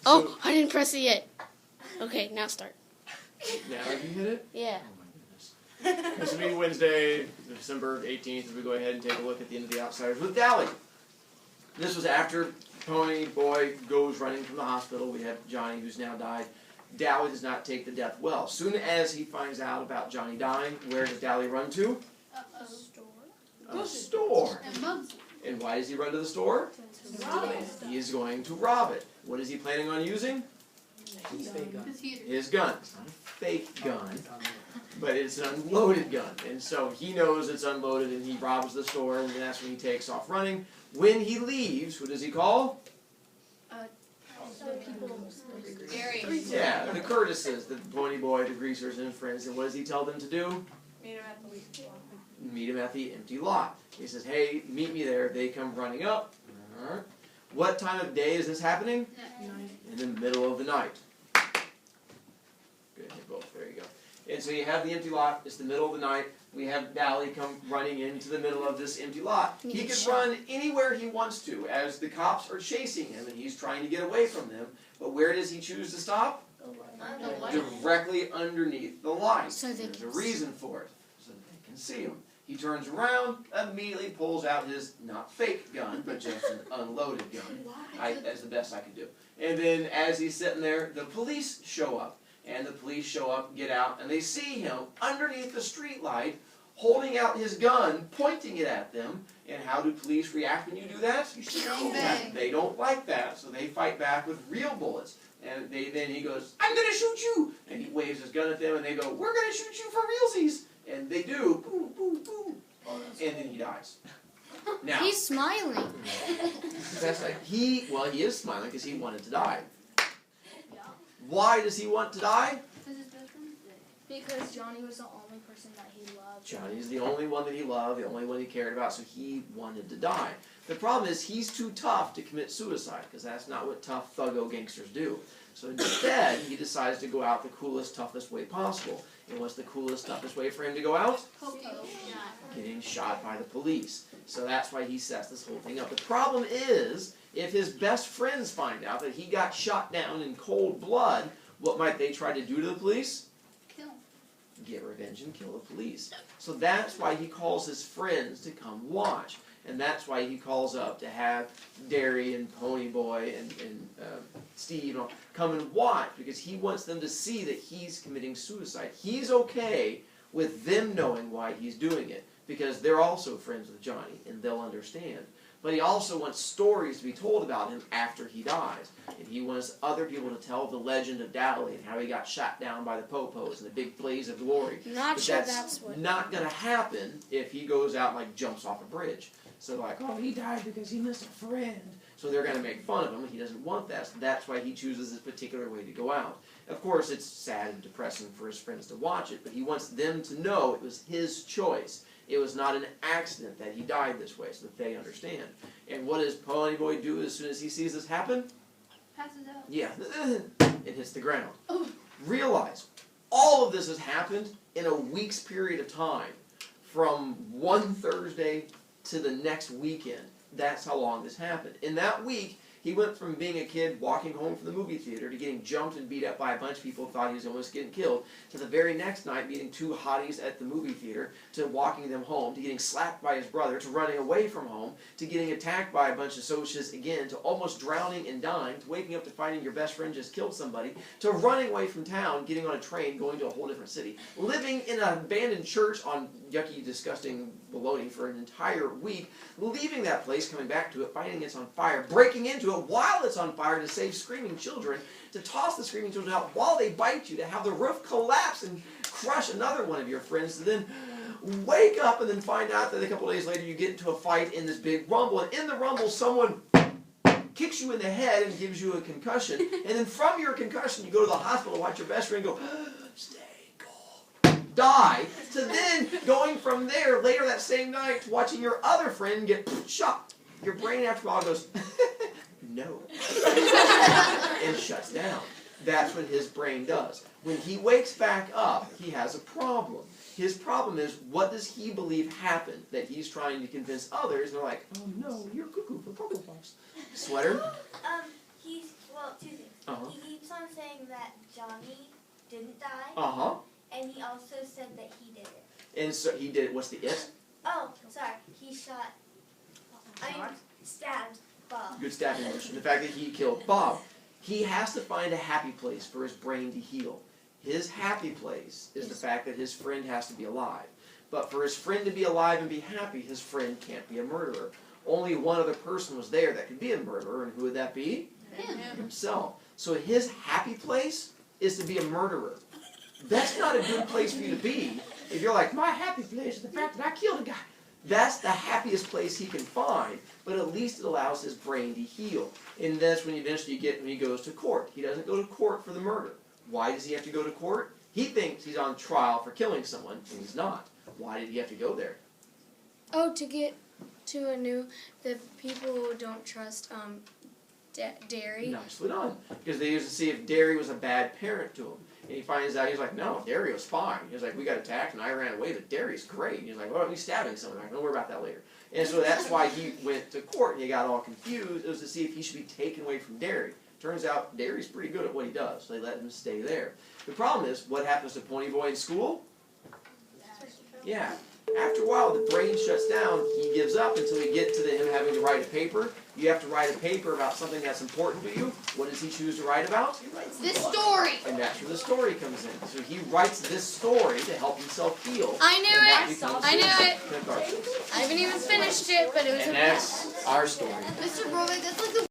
Oh, I didn't press it yet. Okay, now start. Now you hit it? Yeah. Oh my goodness. This will be Wednesday, December 18th, as we go ahead and take a look at the end of the Outsiders with Dally. This was after Pony Boy goes running from the hospital. We have Johnny, who's now died. Dally does not take the death well. Soon as he finds out about Johnny dying, where does Dally run to? A store. A store. And mugs. And why does he run to the store? To rob it. He is going to rob it. What is he planning on using? His gun. It's not a fake gun, but it's an unloaded gun. And so he knows it's unloaded and he robs the store, and that's when he takes off running. When he leaves, who does he call? Yeah, the Curtises, the Pony Boy, the Greasers, and friends. And what does he tell them to do? Meet him at the empty lot. Meet him at the empty lot. He says, hey, meet me there. They come running up. What time of day is this happening? In the middle of the night. Good, hit both. There you go. And so you have the empty lot. It's the middle of the night. We have Dally come running into the middle of this empty lot. He can run anywhere he wants to as the cops are chasing him and he's trying to get away from them. But where does he choose to stop? Directly underneath the light. So there's a reason for it, so they can see him. He turns around, immediately pulls out his, not fake gun, but just an unloaded gun. That's the best I could do. And then as he's sitting there, the police show up. And the police show up, get out, and they see him underneath the street light, holding out his gun, pointing it at them. And how do police react when you do that? They don't like that, so they fight back with real bullets. And then he goes, I'm going to shoot you! And he waves his gun at them, and they go, we're going to shoot you for realsies! And they do, boom, boom, boom. And then he dies. Now, he's smiling. That's like, he is smiling because he wanted to die. Why does he want to die? Because Johnny was the only person that he loved. Johnny's the only one that he loved, the only one he cared about, so he wanted to die. The problem is he's too tough to commit suicide, because that's not what tough thuggo gangsters do. So instead, he decides to go out the coolest, toughest way possible. And what's the coolest, toughest way for him to go out? Getting shot by the police. So that's why he sets this whole thing up. The problem is, if his best friends find out that he got shot down in cold blood, what might they try to do to the police? Kill him. Get revenge and kill the police. So that's why he calls his friends to come watch. And that's why he calls up to have Derry and Pony Boy and Steve and all come and watch, because he wants them to see that he's committing suicide. He's okay with them knowing why he's doing it, because they're also friends with Johnny and they'll understand. But he also wants stories to be told about him after he dies. And he wants other people to tell the legend of Dally and how he got shot down by the Popos and the big blaze of glory. Not sure that's what. Not going to happen if he goes out and like jumps off a bridge. So like, oh, he died because he missed a friend. So they're going to make fun of him. He doesn't want that. So that's why he chooses this particular way to go out. Of course, it's sad and depressing for his friends to watch it, but he wants them to know it was his choice. It was not an accident that he died this way, so that they understand. And what does Pony Boy do as soon as he sees this happen? Passes out. Yeah, it hits the ground. Realize, all of this has happened in a week's period of time, from one Thursday to the next weekend. That's how long this happened. In that week, he went from being a kid walking home from the movie theater to getting jumped and beat up by a bunch of people who thought he was almost getting killed, to the very next night meeting two hotties at the movie theater, to walking them home, to getting slapped by his brother, to running away from home, to getting attacked by a bunch of socias again, to almost drowning and dying, to waking up to finding your best friend just killed somebody, to running away from town, getting on a train, going to a whole different city, living in an abandoned church on yucky, disgusting baloney for an entire week, leaving that place, coming back to it, finding it's on fire, breaking into it while it's on fire to save screaming children, to toss the screaming children out while they bite you, to have the roof collapse and crush another one of your friends, to then wake up and then find out that a couple days later you get into a fight in this big rumble, and in the rumble someone kicks you in the head and gives you a concussion, and then from your concussion you go to the hospital and watch your best friend go, stay cold, die, to then going from there later that same night to watching your other friend get shot. Your brain after a while goes, no, and shuts down. That's what his brain does. When he wakes back up, he has a problem. His problem is, what does he believe happened that he's trying to convince others? And they're like, oh no, you're cuckoo for Cocoa Puffs. Sweater? Well, two things. on saying that Johnny didn't die, Uh-huh. and he also said that he did it. And so he did, what's the it? Oh, sorry. He stabbed Bob. Good stabbing motion. The fact that he killed Bob. He has to find a happy place for his brain to heal. His happy place is the fact that his friend has to be alive. But for his friend to be alive and be happy, his friend can't be a murderer. Only one other person was there that could be a murderer, and who would that be? Himself. So his happy place is to be a murderer. That's not a good place for you to be if you're like, my happy place is the fact that I killed a guy. That's the happiest place he can find, but at least it allows his brain to heal. And that's when eventually you get when he goes to court. He doesn't go to court for the murder. Why does he have to go to court? He thinks he's on trial for killing someone, and he's not. Why did he have to go there? Oh, to get to the people don't trust dairy. Nicely done. Because they used to see if Derry was a bad parent to him. And he finds out, he's like, no, Derry was fine. He was like, we got attacked and I ran away, but Derry's great. And he's like, well, he's stabbing someone. Don't worry about that later. And so that's why he went to court and he got all confused. It was to see if he should be taken away from Derry. Turns out Derry's pretty good at what he does, so they let him stay there. The problem is, what happens to Pony Boy in school? Yeah. After a while, the brain shuts down. He gives up until we get to him having to write a paper. You have to write a paper about something that's important to you. What does he choose to write about? This story. And that's where the story comes in. So he writes this story to help himself heal. I knew And it. that becomes I knew it. catharsis. I haven't even finished it, but it was And a that's our story. Mr. Brovicast, that's like the